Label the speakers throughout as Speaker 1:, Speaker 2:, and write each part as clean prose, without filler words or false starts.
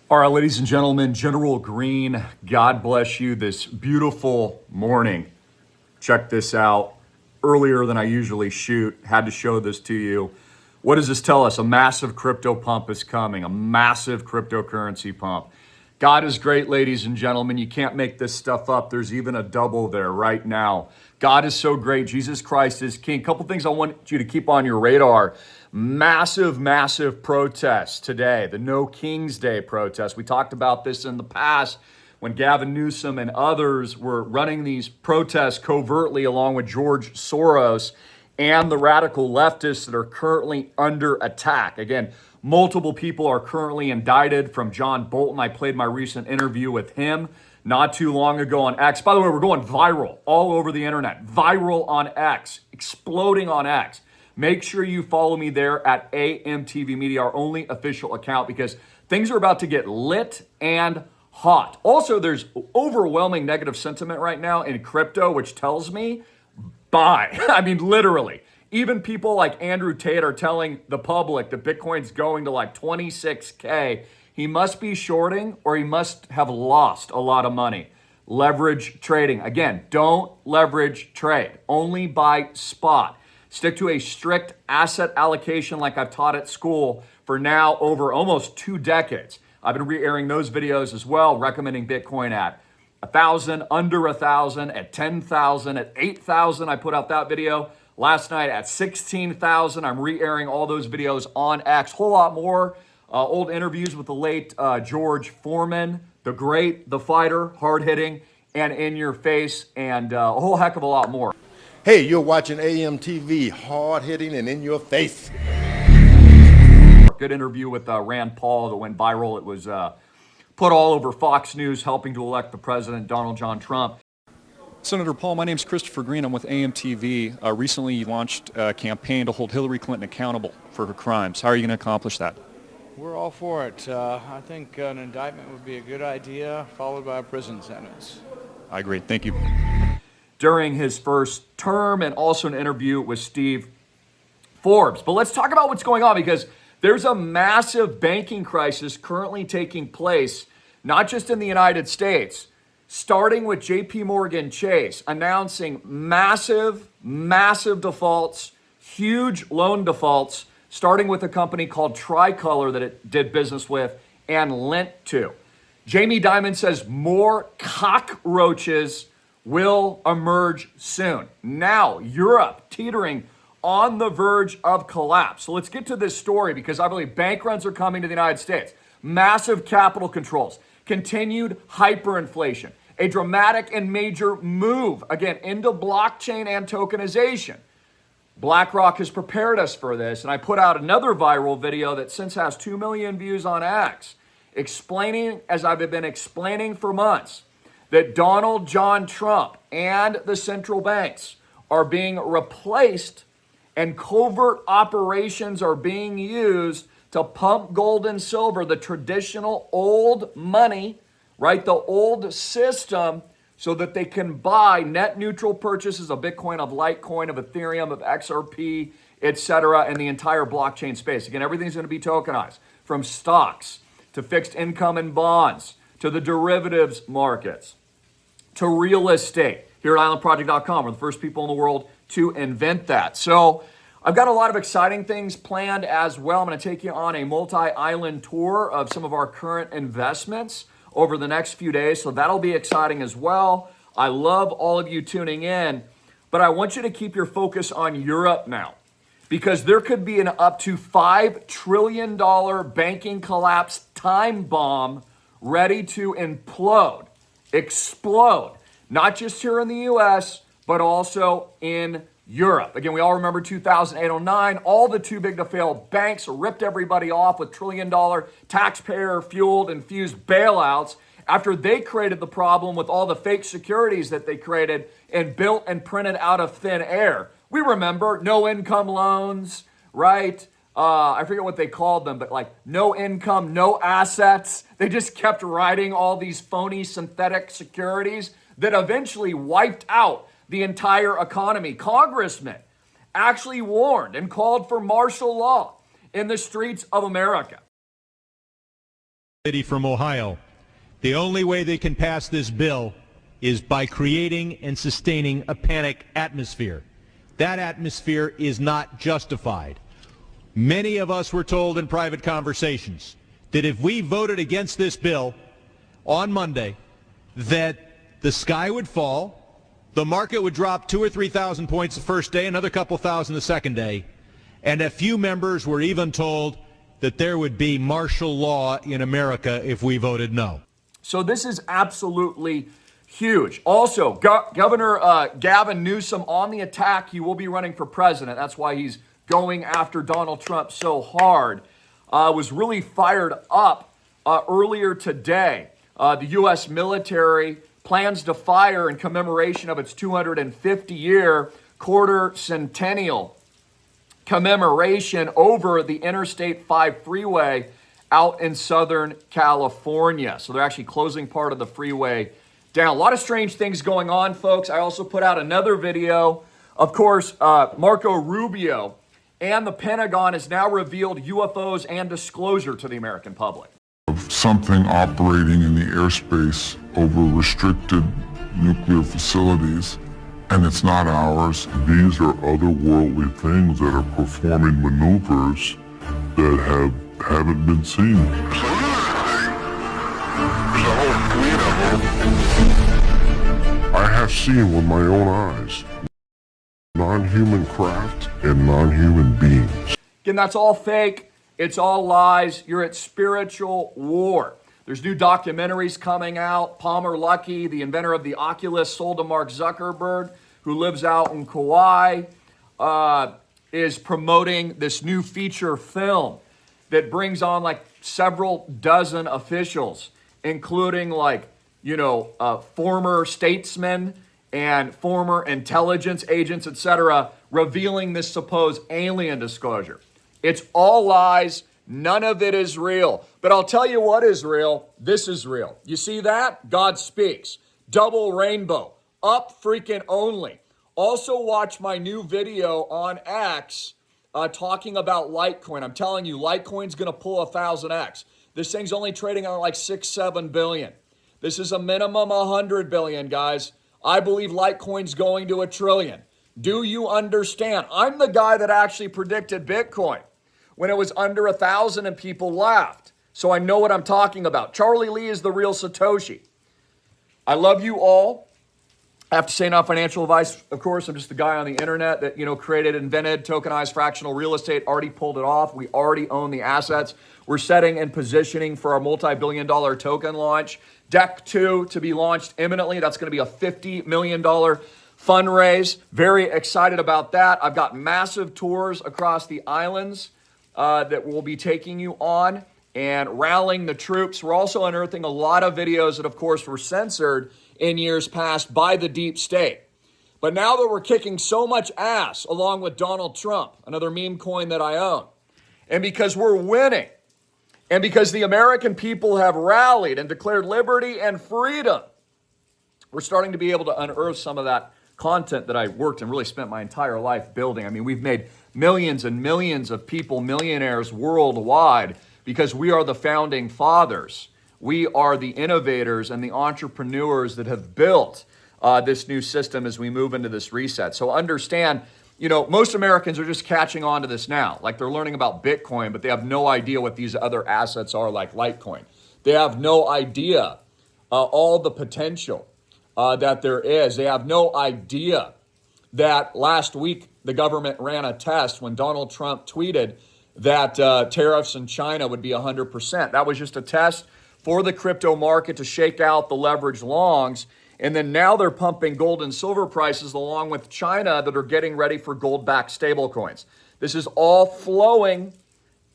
Speaker 1: All right, ladies and gentlemen, General Greene, God bless you this beautiful morning. Check this out. Earlier than I usually shoot, had to show this to you. What does this tell us? A massive crypto pump is coming, a massive cryptocurrency pump. God is great, ladies and gentlemen. You can't make this stuff up. There's even a double there right now. God is so great. Jesus Christ is King. Couple things I want you to keep on your radar. Massive protests today, the No King's Day protest. We talked about this in the past when Gavin Newsom and others were running these protests covertly along with George Soros and the radical leftists that are currently under attack. Again, multiple people are currently indicted, from John Bolton. I played my recent interview with him not too long ago on X. By the way, we're going viral all over the internet. Viral on X, exploding on X. Make sure you follow me there at AMTV Media, our only official account, because things are about to get lit and hot. Also, there's overwhelming negative sentiment right now in crypto, which tells me buy. I mean, literally. Even people like Andrew Tate are telling the public that Bitcoin's going to like 26K. He must be shorting or he must have lost a lot of money. Leverage trading. Again, don't leverage trade. Only buy spot. Stick to a strict asset allocation like I've taught at school for now over almost 2 decades. I've been re-airing those videos as well, recommending Bitcoin at 1,000, under 1,000, at 10,000, at 8,000. I put out that video last night at 16,000. I'm re-airing all those videos on X. Whole lot more old interviews with the late George Foreman, the great, the fighter, hard-hitting, and in your face, and a whole heck of a lot more.
Speaker 2: Hey, you're watching AMTV, hard-hitting and in your face.
Speaker 1: Good interview with Rand Paul that went viral. It was put all over Fox News, helping to elect the president, Donald John Trump.
Speaker 3: Senator Paul, my name's Christopher Greene. I'm with AMTV. Recently, you launched a campaign to hold Hillary Clinton accountable for her crimes. How are you going to accomplish that?
Speaker 4: We're all for it. I think an indictment would be a good idea, followed by a prison sentence.
Speaker 3: I agree. Thank you.
Speaker 1: During his first term, and also an interview with Steve Forbes. But let's talk about what's going on, because there's a massive banking crisis currently taking place, not just in the United States, starting with JP Morgan Chase announcing massive defaults, huge loan defaults, starting with a company called Tricolor that it did business with and lent to. Jamie Dimon says more cockroaches will emerge soon. Now, Europe teetering on the verge of collapse. So let's get to this story, because I believe bank runs are coming to the United States. Massive capital controls, continued hyperinflation, a dramatic and major move, again, into blockchain and tokenization. BlackRock has prepared us for this, and I put out another viral video that since has 2 million views on X, explaining, as I've been explaining for months, that Donald John Trump and the central banks are being replaced, and covert operations are being used to pump gold and silver, the traditional old money, right? The old system, so that they can buy net neutral purchases of Bitcoin, of Litecoin, of Ethereum, of XRP, etc., and the entire blockchain space. Again, everything's going to be tokenized, from stocks to fixed income and bonds, to the derivatives markets, to real estate. Here at islandproject.com, we're the first people in the world to invent that. So I've got a lot of exciting things planned as well. I'm going to take you on a multi-island tour of some of our current investments over the next few days. So that'll be exciting as well. I love all of you tuning in, but I want you to keep your focus on Europe now, because there could be an up to $5 trillion banking collapse time bomb ready to explode, not just here in the US, but also in Europe. Again, we all remember 2008-09, all the too big to fail banks ripped everybody off with trillion-dollar taxpayer-fueled infused bailouts after they created the problem with all the fake securities that they created and built and printed out of thin air. We remember no income loans, right? I forget what they called them, but like no income, no assets. They just kept writing all these phony synthetic securities that eventually wiped out the entire economy. Congressmen actually warned and called for martial law in the streets of America.
Speaker 5: from Ohio. The only way they can pass this bill is by creating and sustaining a panic atmosphere. That atmosphere is not justified. Many of us were told in private conversations that if we voted against this bill on Monday, that the sky would fall, the market would drop 2,000 or 3,000 points the first day, another couple thousand the second day, and a few members were even told that there would be martial law in America if we voted no.
Speaker 1: So this is absolutely huge. Also, Governor Gavin Newsom on the attack. He will be running for president. That's why he's going after Donald Trump so hard. Was really fired up earlier today. The U.S. military plans to fire in commemoration of its 250-year quarter centennial commemoration over the Interstate 5 freeway out in Southern California. So they're actually closing part of the freeway down. A lot of strange things going on, folks. I also put out another video. Of course, Marco Rubio and the Pentagon has now revealed UFOs and disclosure to the American public.
Speaker 6: Something operating in the airspace over restricted nuclear facilities, and it's not ours. These are otherworldly things that are performing maneuvers that haven't been seen. There's a whole fleet of them. I have seen with my own eyes non-human craft and non-human beings.
Speaker 1: Again, that's all fake. It's all lies. You're at spiritual war. There's new documentaries coming out. Palmer Luckey, the inventor of the Oculus, sold to Mark Zuckerberg, who lives out in Kauai, is promoting this new feature film that brings on like several dozen officials, including former statesmen and former intelligence agents, etc., revealing this supposed alien disclosure. It's all lies. None of it is real. But I'll tell you what is real. This is real. You see that? God speaks. Double rainbow. Up freaking only. Also watch my new video on X talking about Litecoin. I'm telling you, Litecoin's going to pull 1,000x. This thing's only trading on like 6-7 billion. This is a minimum 100 billion, guys. I believe Litecoin's going to 1 trillion. Do you understand? I'm the guy that actually predicted Bitcoin when it was under 1,000 and people laughed. So I know what I'm talking about. Charlie Lee is the real Satoshi. I love you all. I have to say, not financial advice, of course. I'm just the guy on the internet that, created, invented, tokenized fractional real estate, already pulled it off. We already own the assets. We're setting and positioning for our multi-billion-dollar token launch. Deck 2 to be launched imminently. That's going to be a $50 million fundraise. Very excited about that. I've got massive tours across the islands that we'll be taking you on and rallying the troops. We're also unearthing a lot of videos that, of course, were censored in years past by the deep state. But now that we're kicking so much ass along with Donald Trump, another meme coin that I own, and because we're winning, and because the American people have rallied and declared liberty and freedom, we're starting to be able to unearth some of that content that I worked and really spent my entire life building. I mean, we've made millions and millions of people millionaires worldwide because we are the founding fathers. We are the innovators and the entrepreneurs that have built this new system as we move into this reset. So understand, most Americans are just catching on to this now. Like they're learning about Bitcoin, but they have no idea what these other assets are like Litecoin. They have no idea all the potential that there is. They have no idea that last week the government ran a test when Donald Trump tweeted that tariffs in China would be 100%. That was just a test for the crypto market to shake out the leverage longs. And then now they're pumping gold and silver prices along with China that are getting ready for gold-backed stablecoins. This is all flowing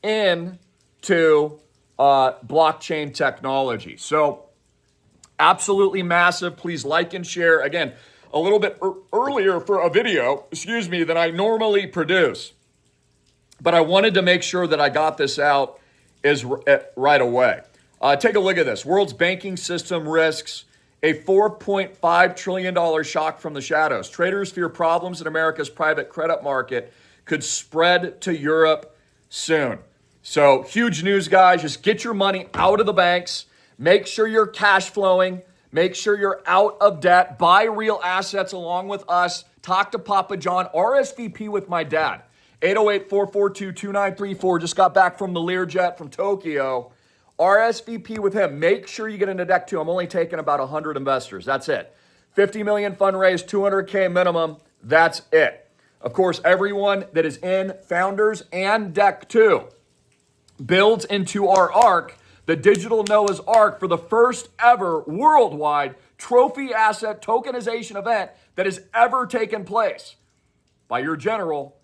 Speaker 1: into blockchain technology. So absolutely massive. Please like and share. Again, a little bit earlier for a video, than I normally produce. But I wanted to make sure that I got this out right away. Take a look at this. World's banking system risks a $4.5 trillion shock from the shadows. Traders fear problems in America's private credit market could spread to Europe soon. So huge news, guys. Just get your money out of the banks. Make sure you're cash flowing. Make sure you're out of debt. Buy real assets along with us. Talk to Papa John. RSVP with my dad. 808-442-2934. Just got back from the Learjet from Tokyo. RSVP with him. Make sure you get into deck 2. I'm only taking about 100 investors. That's it. 50 million fundraise, 200K minimum. That's it. Of course, everyone that is in Founders and Deck 2 builds into our Ark, the digital Noah's Ark, for the first ever worldwide trophy asset tokenization event that has ever taken place by your General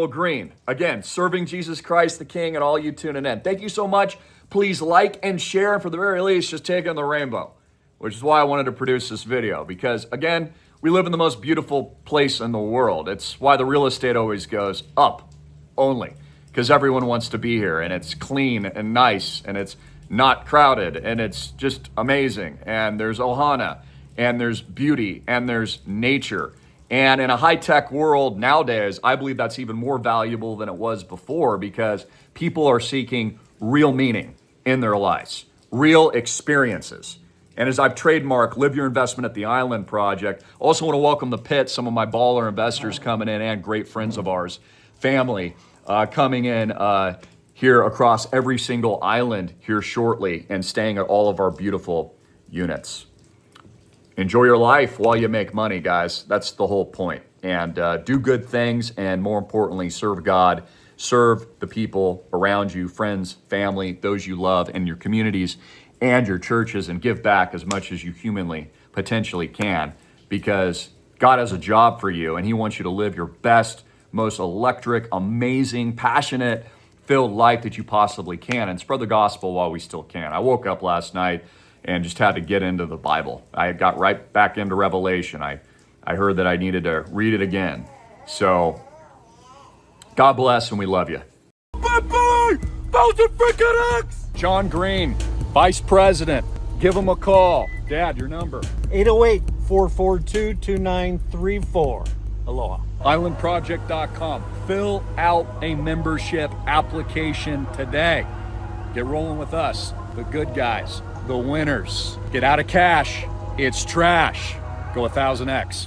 Speaker 1: Greene. Again, serving Jesus Christ the King and all you tuning in. Thank you so much. Please like and share, and for the very least, just take in the rainbow, which is why I wanted to produce this video, because again, we live in the most beautiful place in the world. It's why the real estate always goes up only, because everyone wants to be here, and it's clean and nice, and it's not crowded, and it's just amazing. And there's ohana, and there's beauty, and there's nature. And in a high-tech world nowadays, I believe that's even more valuable than it was before, because people are seeking real meaning in their lives, real experiences. And as I've trademarked, Live Your Investment at the Island Project, also want to welcome the pit, some of my baller investors coming in, and great friends of ours, family coming in here across every single island here shortly and staying at all of our beautiful units. Enjoy your life while you make money, guys. That's the whole point. And do good things, and more importantly, serve God, serve the people around you, friends, family, those you love, and your communities and your churches, and give back as much as you humanly potentially can, because God has a job for you, and he wants you to live your best, most electric, amazing, passionate, filled life that you possibly can, and spread the gospel while we still can. I woke up last night and just had to get into the Bible. I got right back into Revelation. I heard that I needed to read it again. So God bless, and we love you. John Greene, Vice President. Give him a call. Dad, your number.
Speaker 7: 808-442-2934. Aloha.
Speaker 1: Islandproject.com. Fill out a membership application today. Get rolling with us, the good guys, the winners. Get out of cash. It's trash. Go 1000X.